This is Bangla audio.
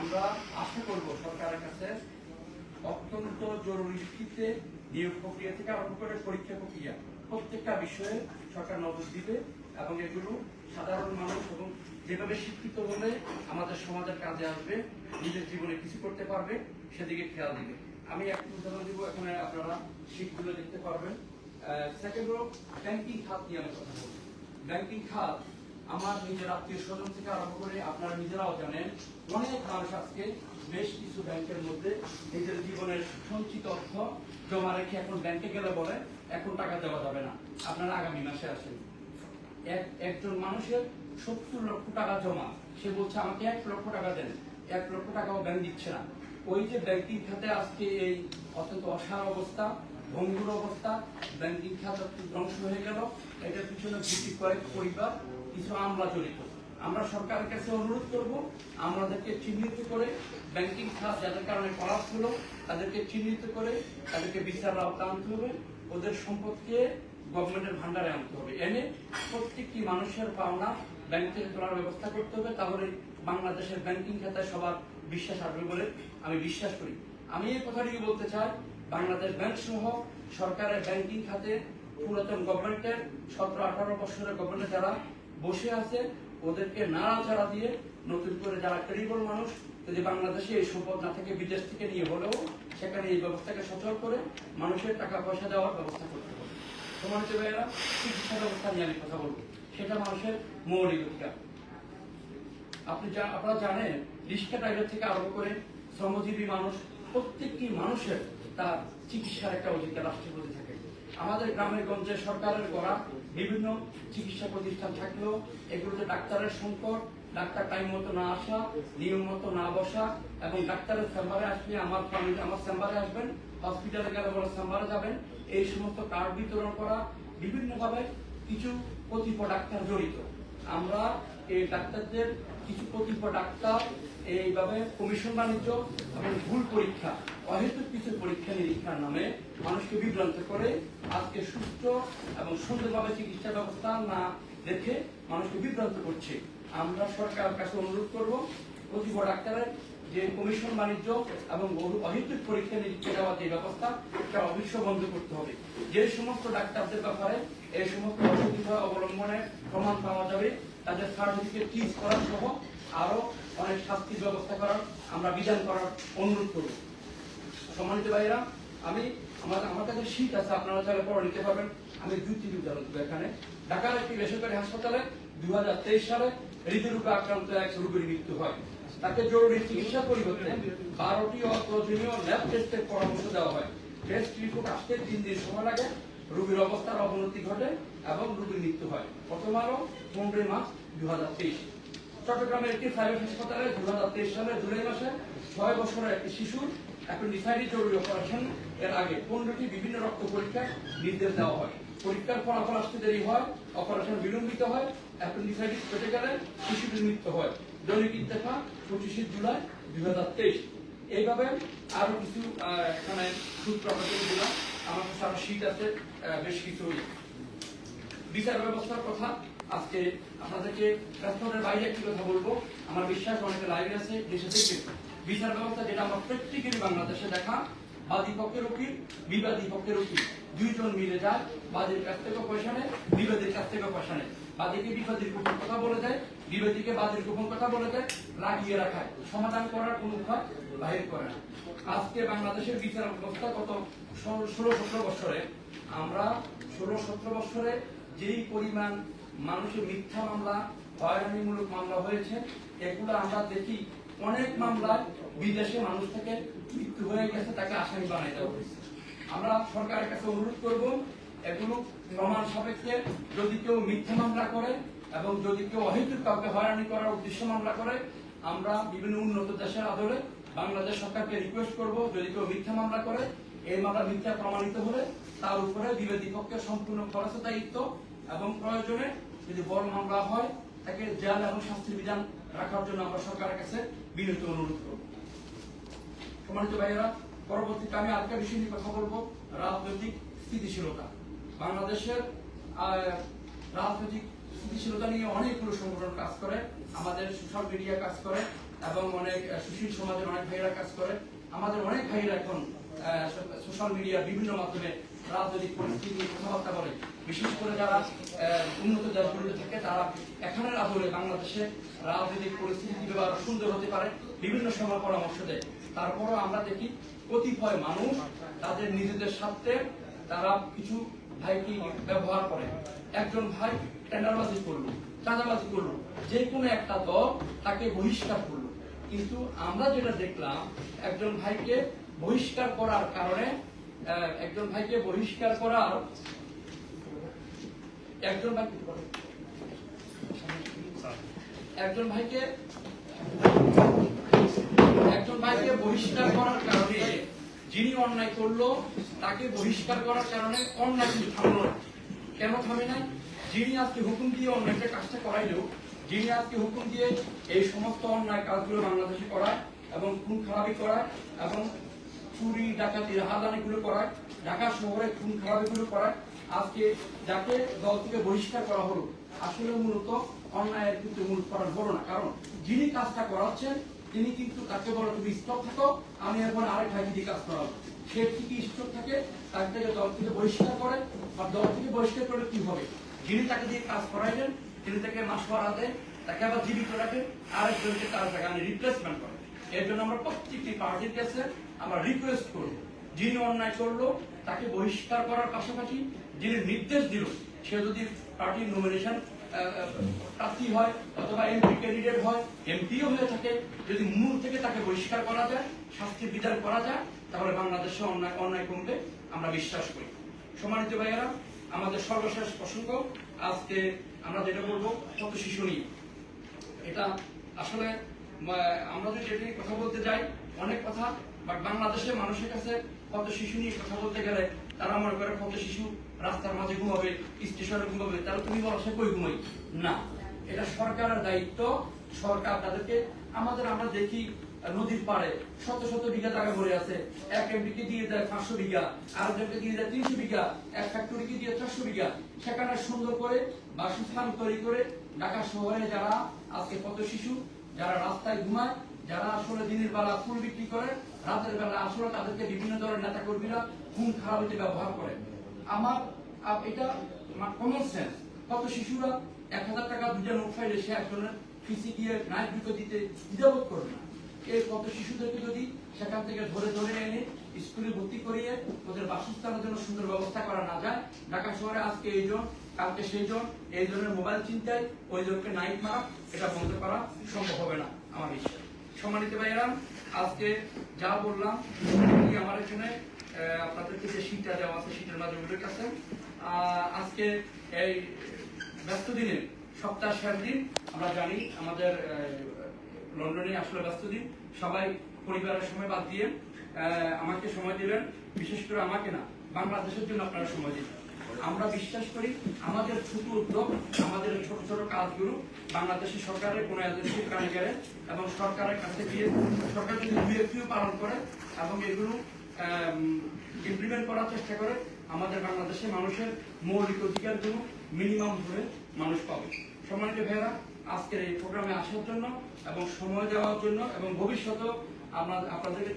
আমরা আশা করব সরকারের কাছে অত্যন্ত জরুরি ভিত্তিতে নিয়োগ প্রক্রিয়া থেকে আরম্ভ করে পরীক্ষা প্রক্রিয়া প্রত্যেকটা বিষয়ে সরকার নজর দিবে এবং এগুলো সাধারণ মানুষ এবং যেভাবে শিক্ষিত হলে আমাদের সমাজের কাজে আসবে, নিজের জীবনে কিছু করতে পারবে, সেদিকে খেয়াল দিবে। আমি একটা উদাহরণ দিব, এখানে আপনারা শিটগুলো দেখতে পারবেন। সেকেন্ড হলো ব্যাংকিং খাত নিয়ে আমি কথা বলবো। ব্যাংকিং খাত আমার নিজের আত্মীয় স্বজন থেকে আরম্ভ করে আপনারা নিজেরাও জানেন, অনেক মানুষ আজকে বেশ কিছু ব্যাংকের মধ্যে নিজের জীবনের সঞ্চিত অর্থ জমা রেখে এখন ব্যাংকে গেলে বলে এখন টাকা দেওয়া যাবে না, আপনারা আগামী মাসে আসেন। একজন মানুষের 70 লক্ষ টাকা জমা, সে বলছে আমাকে 1 লক্ষ টাকা দেন, 1 লক্ষ টাকাও ব্যাংক দিচ্ছে না। ওই যে ব্যাংকিং খাতে আজকে এই অত্যন্ত অসার অবস্থা, ভঙ্গুর অবস্থা, ব্যাংকিং খাত ধ্বংস হয়ে গেল, এটার পিছনে গুটি কয়েক পরিবার, কিছু আমলা জড়িত। আমরা সরকারের কাছে অনুরোধ করব, আমাদেরকে চিহ্নিত করে ব্যাংকিং খাত যাদের কারণে কলাপস হলো তাদেরকে চিহ্নিত করে তাদেরকে বিচার আওতায় আনতে হবে, ওদের সম্পদকে গভর্নমেন্টের ভান্ডারে আনতে হবে, এনে প্রত্যেকটি মানুষের পাওনা ব্যাংক থেকে তোলার ব্যবস্থা করতে হবে। তাহলে বাংলাদেশের ব্যাংকিং খাতায় সবার বিশ্বাস আসবে বলে আমি বিশ্বাস করি। আমি এই কথাটি বলতে চাই, বাংলাদেশ ব্যাংক সহ সরকারের ব্যাংকিং খাতে পুরাতন গভর্নমেন্টের 17-18 বছরের গভর্নমেন্ট যারা বসে আছে ওদেরকে নাড়াচাড়া দিয়ে নতুন করে যারা ক্রেডিবল মানুষ, যদি বাংলাদেশে এই সম্পদ না থেকে বিদেশ থেকে নিয়ে হলেও সেখানে এই ব্যবস্থাকে সচল করে মানুষের টাকা পয়সা দেওয়ার ব্যবস্থা করতে হবে। সম্মানিত ভাইয়েরা, চিকিৎসা ব্যবস্থা নিয়ে আমি কথা বলবো, সেটা মানুষের মৌলিক অধিকার। আপনারা জানেন, রিক্সা ড্রাইভার থেকে আরম্ভ করে শ্রমজীবী মানুষ, প্রত্যেকটি মানুষের তার চিকিৎসার একটা অধিকার রাষ্ট্রের প্রতি থাকে। আমাদের গ্রামে গঞ্জে সরকারের গড়া বিভিন্ন চিকিৎসা প্রতিষ্ঠান থাকলেও এগুলোতে ডাক্তারের সংকট, ডাক্তার টাইম মতো না আসা, নিয়ম মতো না বসা, এবং ডাক্তারের চেম্বারে আসলে আমার চেম্বারে আসবেন, হসপিটালে গেলে বলে চেম্বারে যাবেন, এই সমস্ত কার্ড বিতরণ করা, বিভিন্নভাবে কিছু কতিপয় ডাক্তার জড়িত। আমরা এই ডাক্তারদের কিছু কতিপয় ডাক্তার এইভাবে কমিশন বাণিজ্য এবং ভুল পরীক্ষা, অহেতুক কিছু পরীক্ষা নিরীক্ষার নামে মানুষকে বিভ্রান্ত করে আজকে সুস্থ এবং সুন্দরভাবে চিকিৎসা ব্যবস্থা না দেখে মানুষকে বিভ্রান্ত করছে। আমরা সরকারের কাছে অনুরোধ করব, কতিপয় ডাক্তারের যে কমিশন বাণিজ্য এবং অহেতুক পরীক্ষা নিরীক্ষা দেওয়ার যে ব্যবস্থা, এটা অবশ্যই বন্ধ করতে হবে। যে সমস্ত ডাক্তারদের ব্যাপারে এই সমস্ত অসুবিধা অবলম্বনের প্রমাণ পাওয়া যাবে, তাদের সার্টিফিকেট চিজ করার সহ আরো অনেক শাস্তির ব্যবস্থা করার আমরা বিধান করার অনুরোধ করব। সম্মানিত ভাইয়েরা, আমার কাছে শীত আছে, আপনারা চাইলে পরে নিতে পারবেন। আমি 2-3 উদাহরণ দেব। এখানে ঢাকার একটি বেসরকারি হাসপাতালে 2023 সালে হৃদরোগে আক্রান্ত এক রোগীর মৃত্যু হয়। তাকে জরুরি চিকিৎসার পরিবর্তে 12টি অপ্রয়োজনীয় ল্যাব টেস্টের পরামর্শ দেওয়া হয়। টেস্ট রিপোর্ট আসতে 3 দিন সময় লাগে, রোগীর অবস্থার অবনতি ঘটে এবং রোগীর মৃত্যু হয়। প্রথম আলো 15 মার্চ 2023। চট্টগ্রামের একটি প্রাইভেট হাসপাতালে 2023 সালের জুলাই মাসে 6 বছরের একটি শিশুর অ্যাপেন্ডিসাইটিস জরুরি অপারেশন এর আগে 15টি বিভিন্ন রক্ত পরীক্ষার নির্দেশ দেওয়া হয়। পরীক্ষার ফলাফল আসতে দেরি হয়, অপারেশন বিলম্বিত হয়, অ্যাপেন্ডিসাইটিস কেটে গেলে শিশুটির মৃত্যু হয়। দৈনিক ইত্তেফাক 25 জুলাই 2023। এইভাবে আরো কিছু এখানে সূত্র আপনাদের দিলাম, আমার কাছে আরো শীট আছে বেশ কিছু। বিচার ব্যবস্থার কথা আজকে আপনাদেরকে প্ল্যাটফর্মের বাইরে একটি কথা বলবো, আমার বিশ্বাস অনেকে লাইভে আছে দেশে থেকে। বিচার ব্যবস্থা যেটা আমরা প্র্যাকটিক্যালি বাংলাদেশে দেখা, বাদী পক্ষের উকিল, বিবাদী পক্ষের উকিল দুইজন মিলে যায়, বাদীর কাছ থেকে পয়সা নেয়, বিবাদীর কাছ থেকে পয়সা নেয়। বাদীকে বিবাদীর গোপন কথা বলে দেয়, বিবাদীকে বাদীর গোপন কথা বলে দেয়, লাগিয়ে রাখায়, সমাধান করার কোনো উপায় বাহির করে না। আজকে বাংলাদেশের বিচার ব্যবস্থা গত 16-17 বছরে, আমরা 16-17 বছরে যেই পরিমাণ মানুষের মিথ্যা মামলা, হয়রানিমূলক মামলা হয়েছে, এগুলো আমরা দেখি অনেক মামলায় বিদেশে মানুষ থেকে মৃত্যু হয়ে গেছে, তাকে আসামি বানাই দেওয়া হয়েছে। আমরা সরকারের কাছে অনুরোধ করব, এগুলো প্রমাণ সাপেক্ষে যদি কেউ মিথ্যা মামলা করে এবং যদি কেউ অহেতুক কাউকে হয়রানি করার উদ্দেশ্য মামলা করে, আমরা বিভিন্ন উন্নত দেশের আদলে বাংলাদেশ সরকারকে রিকোয়েস্ট করব, যদি কেউ মিথ্যা মামলা করে, এই মামলা মিথ্যা প্রমাণিত হলে তার উপরে বিবাদী পক্ষের সম্পূর্ণ খরচের দায়িত্ব, এবং প্রয়োজনে যদি বড় মামলা হয় তাকে জেল এবং শাস্তির বিধান রাখার জন্য আমরা সরকারের কাছে বিনীত অনুরোধ করব। সম্মানিত ভাইয়েরা, পরবর্তীতে আমি আরেকটা বিষয় নিয়ে কথা বলবো, রাজনৈতিক স্থিতিশীলতা। বাংলাদেশের রাজনৈতিক স্থিতিশীলতা নিয়ে অনেকগুলো সংগঠন কাজ করে, আমাদের সোশ্যাল মিডিয়া কাজ করে এবং অনেক সুশীল সমাজের অনেক ভাইয়েরা কাজ করে। আমাদের অনেক ভাইয়েরা এখন সোশ্যাল মিডিয়া বিভিন্ন মাধ্যমে রাজনৈতিক পরিস্থিতি নিয়ে কথাবার্তা বলে। বিশেষ করে যারা উন্নত দেশগুলোতে থাকে তারা এখানের আদলে বাংলাদেশে রাজনৈতিক পরিস্থিতি কিভাবে আরো সুন্দর হতে পারে বিভিন্ন সময় পরামর্শ দেয়। তারপরও আমরা দেখি কতিপয় মানুষ তাদের নিজেদের স্বার্থে তারা কিছু ভাইকে ব্যবহার করে। একজন ভাই টেন্ডারবাজি করলো, চাঁদাবাজি করলো, যে কোনো একটা দল তাকে বহিষ্কার করলো। কিন্তু আমরা যেটা দেখলাম একজন ভাইকে বহিষ্কার করার কারণে একজন ভাইকে বহিষ্কার করার একজন ভাইকে বহিষ্কার করার কারণে যিনি অন্যায় করলো তাকে বহিষ্কার করার কারণে অন্যায় কিন্তু থামলো না। কেন থামে নাই? যিনি আজকে হুকুম দিয়ে অন্যায়টা কাজটা করাইলো, যিনি আজকে হুকুম দিয়ে এই সমস্ত অন্যায় কাজগুলো বাংলাদেশে করায় এবং খুন খারাপি করায় এবং চুরি ডাকাতি রাহাজানিগুলো করায়, ঢাকা শহরে খুন খারাপিগুলো করায়, আজকে যাকে দল থেকে বহিষ্কার করা হলো আসলে মূলত অন্যায়ের কিন্তু মূল করার বড় না। কারণ যিনি কাজটা করাচ্ছেন তিনি কিন্তু তাকে বলো তুমি স্টপ থাকো, আমি এখন আরেক ভাইকে দিয়ে কাজ করাবো। সে ঠিকই স্টপ থাকে, তার থেকে দল থেকে বহিষ্কার করে। আর দল থেকে বহিষ্কার করলে কি হবে? যিনি তাকে দিয়ে কাজ করাইলেন তিনি তাকে মাসওয়ারা দেন, তাকে আবার জীবিত রাখেন, আরেকজনকে তার জায়গায় রিপ্লেসমেন্ট করেন। এর জন্য আমরা প্রত্যেকটি পার্টির কাছে আমরা রিকোয়েস্ট করব, যিনি অন্যায় করলো তাকে বহিষ্কার করার পাশাপাশি যিনি নির্দেশ দিল সে যদি পার্টির নমিনেশন প্রার্থী হয় অথবা এমপি ক্যান্ডিডেট হয়, এমপিও হয়ে থাকে, যদি মূল থেকে তাকে বহিষ্কার করা যায়, শাস্তির বিধান করা যায়, তাহলে বাংলাদেশে অন্যায় কমবে আমরা বিশ্বাস করি। সম্মানিত ভাইয়েরা, আমাদের সর্বশেষ প্রসঙ্গ আজকে আমরা যেটা বলবো পথ শিশু নিয়ে। এটা আসলে আমরা যদি এটা নিয়ে কথা বলতে যাই অনেক কথা, বাট বাংলাদেশের মানুষের কাছে পথ শিশু নিয়ে কথা বলতে গেলে তারা মনে করে পথ শিশু রাস্তার মাঝে ঘুমাবে, স্টেশনে ঘুমাবে, তাহলে তুমি বলো সে কই ঘুমাই না। এটা সরকারের দায়িত্ব। সরকার তাদেরকে আমরা দেখি নদীর পাড়ে শত শত বিঘা জায়গা ভরে আছে, এক এমপিকে দিয়ে দেয় 500 বিঘা, আরেকজনকে দিয়ে দেয় 300 বিঘা, এক ফ্যাক্টরিকে দিয়ে 400 বিঘা। সেখানে সুন্দর করে বাসস্থান তৈরি করে ঢাকা শহরে যারা আজকে পথ শিশু, যারা রাস্তায় ঘুমায়, যারা আসলে দিনের বেলা ফুল বিক্রি করে, রাতের বেলা আসলে তাদেরকে বিভিন্ন ধরনের নেতা কর্মীরা খুন খারাপিতে ব্যবহার করে। এটা কমন সেন্স। কত শিশুরা 1000 টাকা দুইটা নোট ফাইলে সে একজনের ফিসি দিয়ে নাইট দুটো দিতে দ্বিধাবোধ করবে না। এই কত শিশুদেরকে যদি সেখান থেকে ধরে ধরে এনে স্কুলে ভর্তি করিয়ে ওদের বাসস্থানের জন্য সুন্দর ব্যবস্থা করা না যায়, ঢাকা শহরে আজকে এইজন কালকে সেইজন, এই জনের মোবাইল চিন্তায় ওই জনকে নাইট মারা, এটা বন্ধ করা সম্ভব হবে না আমার বিশ্বাস। সম্মানিত ভাইয়েরা, আজকে যা বললাম আমার এখানে আপনাদেরকে যে শীটটা দেওয়া আছে শীটের মাঝে উল্লেখ আছে। আজকে এই ব্যস্ত দিনে সপ্তাহ শেষ দিন, আমরা জানি আমাদের লন্ডনে আসলে ব্যস্ত দিন, সবাই পরিবারের সময় বাদ দিয়ে আমাকে সময় দিলেন। বিশেষ করে আমাকে না, বাংলাদেশের জন্য আপনারা সময় দিন। আমরা বিশ্বাস করি আমাদের ছোট উদ্যোগ, আমাদের ছোট ছোট কাজগুলো বাংলাদেশের সরকারের কোনো এজেন্সির কানে গেলে এবং সরকারের কাছে গিয়ে সরকার যদি বিএফপিও পালন করে এবং এগুলো ইমপ্লিমেন্ট করার চেষ্টা করে, আমাদের বাংলাদেশের মানুষের মৌলিক অধিকারগুলো মিনিমাম ধরে মানুষ পাবে। সম্মানিত ভাইয়েরা, আজকের এই প্রোগ্রামে আসার জন্য এবং সময় দেওয়ার জন্য এবং ভবিষ্যতেও আপনাদেরকে